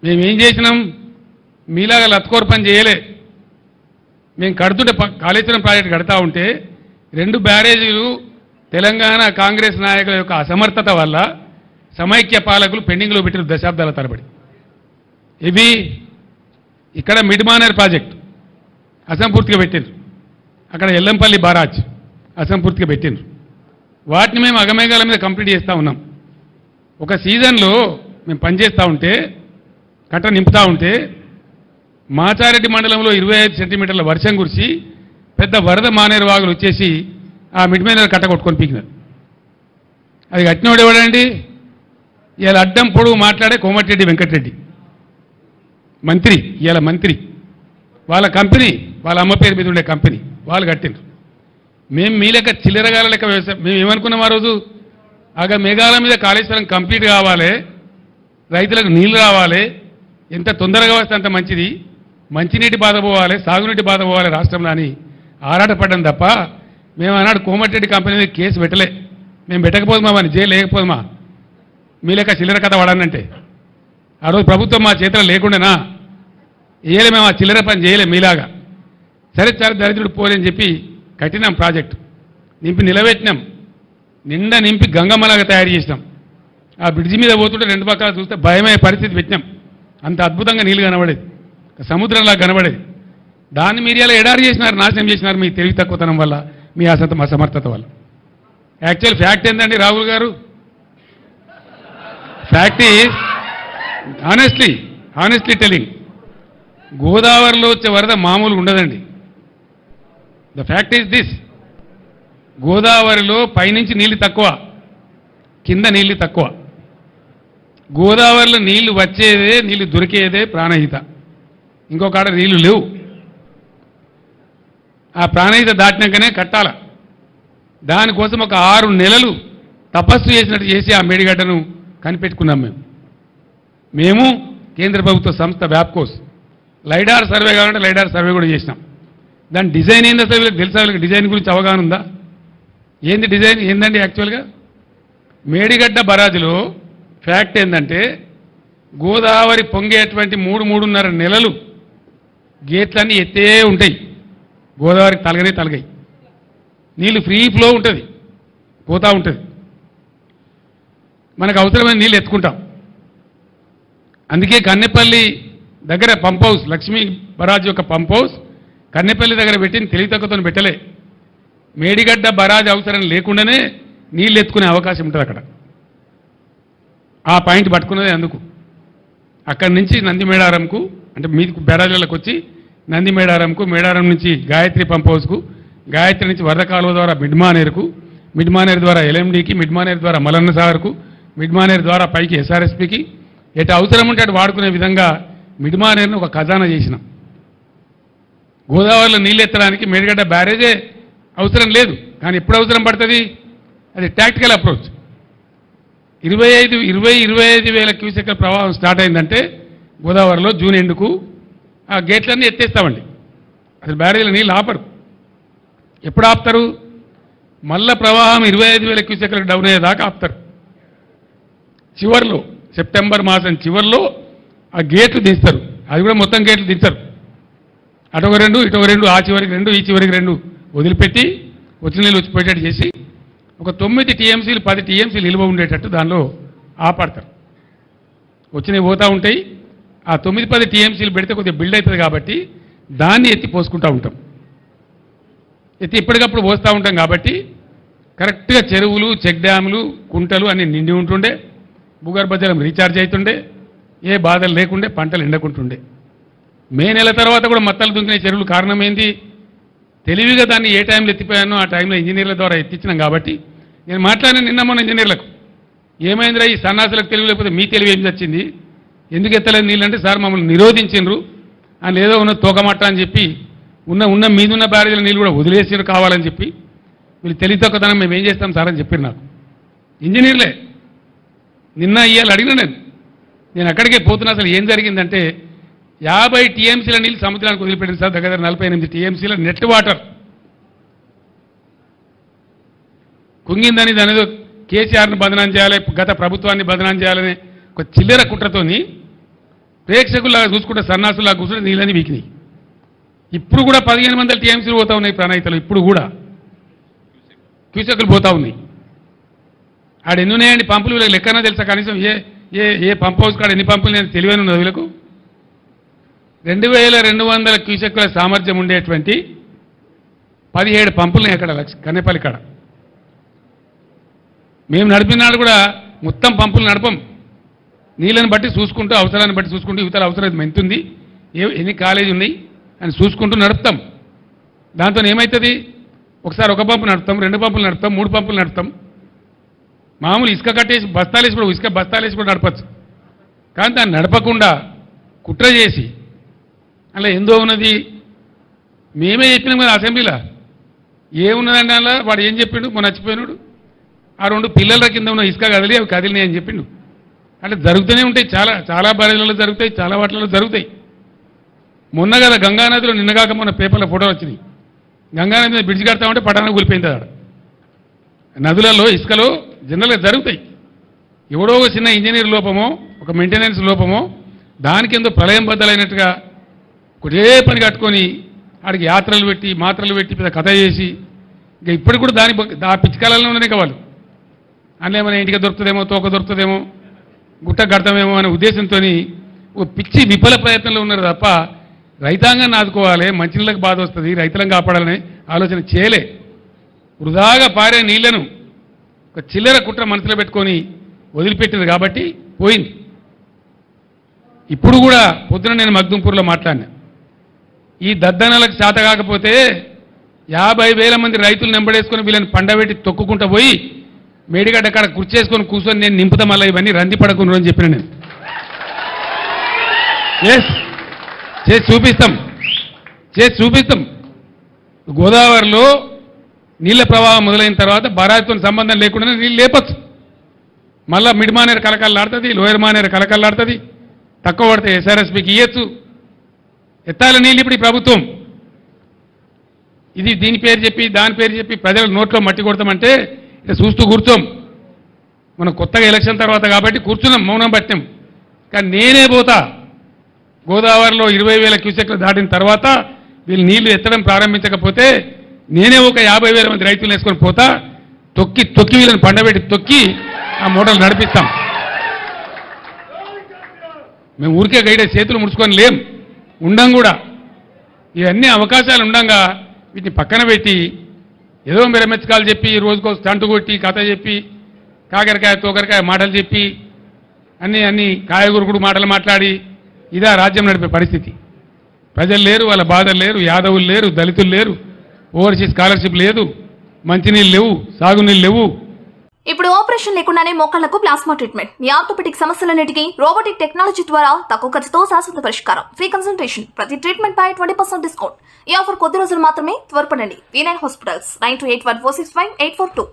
మేమేం చేసినాం? మీలాగా లత్కోర పని చేయలే. మేము కడుతుంటే కాళేశ్వరం ప్రాజెక్టు కడతా ఉంటే 2 బ్యారేజీలు తెలంగాణ కాంగ్రెస్ నాయకుల యొక్క అసమర్థత వల్ల సమైక్య పాలకులు పెండింగ్లో పెట్టిన దశాబ్దాల తరబడి. ఇవి ఇక్కడ మిడ్మానేర్ ప్రాజెక్టు అసంపూర్తిగా పెట్టిండ్రు. అక్కడ ఎల్లంపల్లి బారాజ్ అసంపూర్తిగా పెట్టిండ్రు. వాటిని మేము అగమేఘాల మీద కంప్లీట్ చేస్తూ ఉన్నాం. ఒక సీజన్లో మేము పనిచేస్తూ ఉంటే కట్ట నింపుతూ ఉంటే మాచారెడ్డి మండలంలో 25 సెంటీమీటర్ల వర్షం కురిసి పెద్ద వరద మానేరు వాగులు వచ్చేసి ఆ మిడ్మానేర్ కట్ట కొట్టుకొని పీకినారు. అది కట్టినోడు ఎవడండి? ఇలా అడ్డం పొడుగు మాట్లాడే కోమటిరెడ్డి వెంకటరెడ్డి మంత్రి, ఇలా మంత్రి. వాళ్ళ కంపెనీ, వాళ్ళ అమ్మ పేరు మీద ఉండే కంపెనీ వాళ్ళు కట్టిండ్రు. మేము మీ లెక్క చిల్లరగాల లెక్క వ్యవసాయం. మేము ఏమనుకున్నాం ఆ రోజు? మేఘాల మీద కాళేశ్వరం కంప్లీట్ కావాలి, రైతులకు నీళ్లు రావాలి, ఎంత తొందరగా వస్తే అంత మంచిది, మంచినీటి బాధ పోవాలి, సాగునీటి బాధ పోవాలి రాష్ట్రంలో అని ఆరాటపడ్డాం తప్ప మేము ఆనాడు కోమటిరెడ్డి కంపెనీ మీద కేసు పెట్టలే. మేము పెట్టకపోదుమా, అని జైలు లేకపోదుమా? మీ లెక్క చిల్లర కథ వాడానంటే ఆ రోజు ప్రభుత్వం మా చేతిలో లేకుండానా? ఏలే, మేము ఆ చిల్లర పని చేయలేం మీలాగా. సరే సరే దరిద్రుడు పోలేని చెప్పి కట్టినాం ప్రాజెక్టు, నింపి నిలబెట్టినాం, నిండా నింపి గంగమ్మలాగా తయారు చేసినాం. ఆ బ్రిడ్జి మీద పోతుంటే 2 పక్కల చూస్తే భయమయ్యే పరిస్థితి పెట్టినాం. అంత అద్భుతంగా నీళ్ళు కనబడేది, సముద్రంలా కనబడేది. దాన్ని మీరు ఇలా ఎడారి చేసినారు, నాశనం చేసినారు మీ తెలివి తక్కువతనం వల్ల, మీ అసమర్థత వల్ల. యాక్చువల్ ఫ్యాక్ట్ ఏంటండి రాహుల్ గారు? ఫ్యాక్ట్ ఈజ్ హానెస్ట్లీ టెలింగ్, గోదావరిలో వచ్చే వరద మామూలుగా ఉండదండి. ద ఫ్యాక్ట్ ఈజ్ దిస్, గోదావరిలో పైనుంచి నీళ్ళు తక్కువ, కింద నీళ్ళు తక్కువ. గోదావరిలో నీళ్లు వచ్చేదే, నీళ్లు దొరికేదే ప్రాణహిత, ఇంకొక ఆడ నీళ్లు లేవు. ఆ ప్రాణహిత దాటినాకనే కట్టాల. దానికోసం ఒక 6 నెలలు తపస్సు చేసినట్టు చేసి ఆ మేడిగడ్డను కనిపెట్టుకున్నాం. మేము కేంద్ర ప్రభుత్వ సంస్థ వ్యాప్కోస్ లైడార్ సర్వే కావాలంటే లైడార్ సర్వే కూడా చేసినాం. దాని డిజైన్ ఏంది అసలు వీళ్ళకి తెలుసా? వీళ్ళకి డిజైన్ గురించి అవగాహన ఉందా? ఏంది డిజైన్ ఏందండి? యాక్చువల్గా మేడిగడ్డ బరాజులో ఫ్యాక్ట్ ఏంటంటే గోదావరి పొంగేటువంటి 3-3.5 నెలలు గేట్లన్నీ ఎత్తే ఉంటాయి. గోదావరికి తలగాయి, నీళ్ళు ఫ్రీ ఫ్లో ఉంటుంది, పోతూ ఉంటుంది. మనకు అవసరమైన నీళ్ళు ఎత్తుకుంటాం. అందుకే కన్నెపల్లి దగ్గర పంప్ హౌస్, లక్ష్మీ బరాజ్ యొక్క పంప్ హౌస్ కన్నెపల్లి దగ్గర పెట్టిన తెలివి తక్కువతో పెట్టలే. మేడిగడ్డ బరాజ్ అవసరం లేకుండానే నీళ్ళు ఎత్తుకునే అవకాశం ఉంటుంది అక్కడ. ఆ పాయింట్ పట్టుకున్నదే అందుకు. అక్కడి నుంచి నందిమేడారంకు, అంటే మీది బరాజులకు వచ్చి నందిమేడారంకు, మేడారం నుంచి గాయత్రి పంప్ హౌస్కు, గాయత్రి నుంచి వరద కాలువ ద్వారా మిడ్మానేరుకు, మిడ్మానేరు ద్వారా ఎల్ఎండికి, మిడ్మానేరు ద్వారా మలన్న సాగర్కు, మిడ్మానేరు ద్వారా పైకి ఎస్ఆర్ఎస్పికి, ఎటు అవసరం ఉంటే అటు వాడుకునే విధంగా మిడ్మానేరును ఒక ఖజానా చేసినాం. గోదావరిలో నీళ్ళు ఎత్తడానికి మేడిగడ్డ బ్యారేజే అవసరం లేదు, కానీ ఎప్పుడు అవసరం పడుతుంది? అది టాక్టికల్ అప్రోచ్. 25,000 క్యూసెక్ల ప్రవాహం స్టార్ట్ అయిందంటే గోదావరిలో జూన్ ఎండుకు ఆ గేట్లన్నీ ఎత్తేస్తామండి. అసలు బ్యారేజీలో నీళ్ళు ఆపరు. ఎప్పుడు ఆపుతారు? మళ్ళా ప్రవాహం 25,000 క్యూసెక్లకు డౌన్ అయ్యేదాకా ఆపుతారు. చివరిలో సెప్టెంబర్ మాసం చివరిలో ఆ గేట్లు దించుతారు. అది కూడా మొత్తం గేట్లు దించరు. అటొక 2, ఇటొక 2, ఆ చివరికి 2, ఈ చివరికి 2 వదిలిపెట్టి వచ్చిన నీళ్ళు వచ్చిపోయేటట్టు చేసి ఒక 9 టీఎంసీలు 10 టీఎంసీలు నిల్వ ఉండేటట్టు దానిలో ఆపడతారు. వచ్చినవి పోతూ ఉంటాయి. ఆ 9-10 టీఎంసీలు పెడితే కొద్దిగా బిల్డ్ అవుతుంది కాబట్టి దాన్ని ఎత్తి పోసుకుంటూ ఉంటాం. ఎత్తి ఎప్పటికప్పుడు పోస్తూ ఉంటాం కాబట్టి కరెక్ట్గా చెరువులు, చెక్ డ్యాములు, కుంటలు అన్నీ నిండి ఉంటుండే, భూగర్భ జలం రీఛార్జ్ అవుతుండే, ఏ బాధలు లేకుండే, పంటలు ఎండకుంటుండే. మే నెల తర్వాత కూడా మత్తలు దుంకిన చెరువులు కారణం ఏంది? తెలివిగా దాన్ని ఏ టైంలో ఎత్తిపోయానో ఆ టైంలో ఇంజనీర్ల ద్వారా ఎత్తించినాం. కాబట్టి నేను మాట్లాడిన నిన్న మొన్న ఇంజనీర్లకు, ఏమైందిరా ఈ సన్నాసులకు తెలివి లేకపోతే మీ తెలివి ఏం వచ్చింది, ఎందుకు ఎత్తలేదు నీళ్ళు అంటే, సార్ మమ్మల్ని నిరోధించిండ్రు అని ఏదో ఉన్న తోకమట్ట అని చెప్పి ఉన్న మీదున్న బ్యారేజీల నీళ్ళు కూడా వదిలేసారు కావాలని చెప్పి, వీళ్ళు తెలివి తక్కువతనం మేము ఏం చేస్తాం సార్ అని చెప్పారు నాకు ఇంజనీర్లే. నిన్న ఇవాళ అడిగిన నేను అక్కడికే పోతున్నా. అసలు ఏం జరిగిందంటే 50 టీఎంసీల నీళ్ళు సముద్రానికి వదిలిపెట్టింది సార్. దగ్గర 48 టీఎంసీల నెట్ వాటర్ కుంగిందని దాని ఏదో కేసీఆర్ని బదనాం చేయాలి, గత ప్రభుత్వాన్ని బదనాం చేయాలనే ఒక చిల్లర కుట్రతోని ప్రేక్షకుల్లాగా చూసుకుంటే సన్నాసులాగా కూర్చుంటే నీళ్ళని వీకినాయి. ఇప్పుడు కూడా 1500 టీఎంసీలు పోతా ఉన్నాయి ప్రణాయితలు. ఇప్పుడు కూడా క్యూసెక్కులు పోతా ఉన్నాయి. ఆడ ఎన్ని ఉన్నాయండి పంపులు? వీళ్ళకి లెక్కనా తెలుసా? కనీసం ఏ పంప్ హౌస్ కాడ ఎన్ని పంపులు నేను తెలివైన ఉన్నది వీళ్ళకు. 2200 క్యూసెక్కుల సామర్థ్యం ఉండేటువంటి 17 పంపులు అక్కడ కన్నెపల్లి కాడ. మేము నడిపినాడు కూడా మొత్తం పంపులు నడపం. నీళ్ళని బట్టి చూసుకుంటూ, అవసరాన్ని బట్టి చూసుకుంటూ, యువతల అవసరం ఎంతుంది, ఎన్ని కాలేజీ ఉన్నాయి అని చూసుకుంటూ నడుపుతాం. దాంతో ఏమవుతుంది? ఒకసారి ఒక పంపు నడుపుతాం, 2 పంపులు నడుపుతాం, 3 పంపులు నడుపుతాం. మామూలు ఇసుక కట్టేసి బస్తాలేసి కూడా ఇసుక బస్తాలేసి కూడా నడపచ్చు. కానీ దాన్ని నడపకుండా కుట్ర చేసి అలా ఎందో ఉన్నది. మేమే చెప్పినాం కదా అసెంబ్లీలో. ఏమున్నదండి అలా? వాడు ఏం చెప్పిండు? మొన్న నచ్చిపోయినాడు. ఆ 2 పిల్లల కింద ఉన్న ఇసుక కదిలి అవి కదిలినాయి అని చెప్పిండు. అంటే జరుగుతూనే ఉంటాయి. చాలా బరిలలో జరుగుతాయి, చాలా వాటిలలో జరుగుతాయి. మొన్న కదా గంగానదిలో నిన్నగాక మొన్న పేపర్లో ఫోటోలు వచ్చినాయి. గంగానది మీద బ్రిడ్జ్ కడతామంటే పటాన కూలిపోయింది. ఆడ నదులలో ఇసుకలో జనరల్గా జరుగుతాయి. ఎవడో ఒక చిన్న ఇంజనీర్ లోపమో, ఒక మెయింటెనెన్స్ లోపమో, దానికి ఎంతో ప్రళయం బద్దలైనట్టుగా ఒకటే పని కట్టుకొని ఆడికి యాత్రలు పెట్టి మాత్రలు పెట్టి పెద్ద కథ చేసి ఇంకా ఇప్పటికి కూడా ఆ పిచ్చికాలంలో ఉన్నాయి కావాలి. అందులో ఏమైనా ఇంటికి దొరుకుతుందేమో, తోక దొరుకుతుందేమో, గుట్ట కడతామేమో అనే ఉద్దేశంతో ఓ పిచ్చి విఫల ప్రయత్నంలో ఉన్నారు తప్ప రైతాంగాన్ని ఆదుకోవాలి, మంచినీళ్ళకి బాధ వస్తుంది, రైతులను కాపాడాలనే ఆలోచన చేయలే. వృధాగా పారే నీళ్లను ఒక చిల్లర కుట్ర మనసులో పెట్టుకొని వదిలిపెట్టింది కాబట్టి పోయింది. ఇప్పుడు కూడా పొద్దున నేను మగ్దుంపూర్లో మాట్లాడినా. ఈ దద్దనలకు చేత కాకపోతే 50,000 మంది రైతులు నెంబడేసుకొని వీళ్ళని పండబెట్టి తొక్కుకుంటూ పోయి మేడిగడ్డ కాడ కుర్చేసుకొని కూర్చొని నేను నింపుతా మళ్ళీ ఇవన్నీ రంది పడకుండా అని చెప్పిన నేను. చేసి చూపిస్తాం. గోదావరిలో నీళ్ల ప్రవాహం మొదలైన తర్వాత బరాయితో సంబంధం లేకుండా నీళ్ళు లేపచ్చు. మళ్ళీ మిడ్ మానేరు కలకల్లాడుతుంది, లోయర్ మానేరు కలకల్లాడుతుంది. తక్కువ పడితే ఎస్ఆర్ఎస్పీకి ఇవ్వచ్చు. ఎత్తాల నీళ్ళు ఇప్పుడు ఈ ప్రభుత్వం ఇది దీని పేరు చెప్పి దాని పేరు చెప్పి ప్రజల నోట్లో మట్టి కొడతామంటే ఇట్లా చూస్తూ కూర్చోం. మనం కొత్తగా ఎలక్షన్ తర్వాత కాబట్టి కూర్చున్నాం, మౌనం పట్టాం. కానీ నేనే పోతా గోదావరిలో 20,000 క్యూసెక్లు దాటిన తర్వాత వీళ్ళు నీళ్లు ఎత్తడం ప్రారంభించకపోతే నేనే ఒక 50,000 మంది రైతులు వేసుకొని పోతా. తొక్కి వీళ్ళని పండబెట్టి తొక్కి ఆ మోటార్లు నడిపిస్తాం. మేము ఊరికే గైడే చేతులు ముడుచుకొని లేం, ఉండం కూడా. ఇవన్నీ అవకాశాలు ఉండంగా వీటిని పక్కన పెట్టి ఏదో మిరమెచ్చకాలు చెప్పి రోజుకో స్టంటు కొట్టి కథ చెప్పి కాకరకాయ తోకరకాయ మాటలు చెప్పి అన్ని కాయగూరుకుడు మాటలు మాట్లాడి ఇదా రాజ్యం నడిపే పరిస్థితి. ప్రజలు లేరు, వాళ్ళ బాధలు లేరు, యాదవులు లేరు, దళితులు లేరు, ఓవర్సీస్ స్కాలర్షిప్ లేదు, మంచినీళ్ళు లేవు, సాగునీళ్ళు లేవు. ఇప్పుడు ఆపరేషన్ లేకుండానే మోకాళ్లకు ప్లాస్మా ట్రీట్మెంట్. మీ ఆర్థోపెటిక్ సమస్యలన్నిటికీ రోబోటిక్ టెక్నాలజీ ద్వారా తక్కువ ఖర్చుతో శాశ్వత పరిష్కారం. ఫ్రీ కన్సల్టేషన్, ప్రతి ట్రీట్మెంట్ పై 20% డిస్కౌంట్. ఈ ఆఫర్ కొద్ది రోజులు మాత్రమే. త్వరపడండి. V9 hospitals 9281465842.